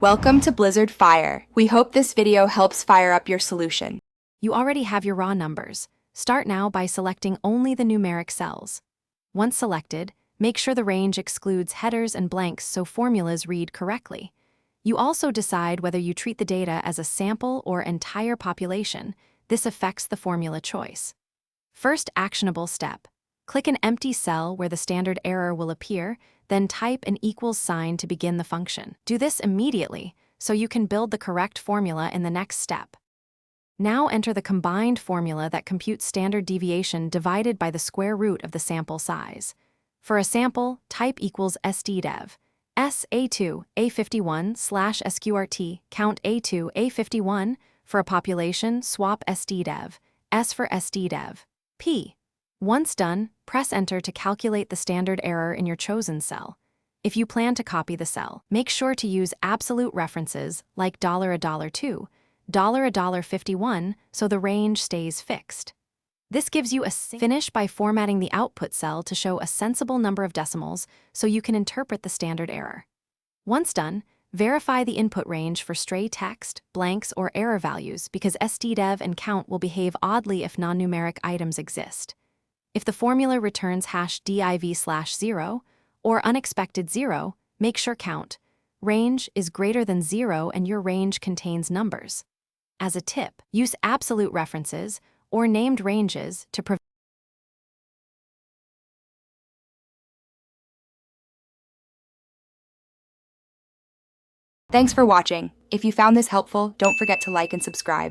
Welcome to Blizzard Fire. We hope this video helps fire up your solution. You already have your raw numbers. Start now by selecting only the numeric cells. Once selected, make sure the range excludes headers and blanks so formulas read correctly. You also decide whether you treat the data as a sample or entire population. This affects the formula choice. First actionable step. Click an empty cell where the standard error will appear, then type an equals sign to begin the function. Do this immediately so you can build the correct formula in the next step. Now enter the combined formula that computes standard deviation divided by the square root of the sample size. For a sample, type equals stdev. SA2, A51 / SQRT, count A2, A51. For a population, swap stdev, S for stdev, P. Once done, press Enter to calculate the standard error in your chosen cell. If you plan to copy the cell, make sure to use absolute references like $1.2, $1.51 so the range stays fixed. This gives you a finish by formatting the output cell to show a sensible number of decimals so you can interpret the standard error. Once done, verify the input range for stray text, blanks, or error values because stdev and count will behave oddly if non-numeric items exist. If the formula returns #div/0 or unexpected 0, make sure count range is greater than 0 and your range contains numbers. As a tip, use absolute references or named ranges to prevent. Thanks for watching. If you found this helpful, don't forget to like and subscribe.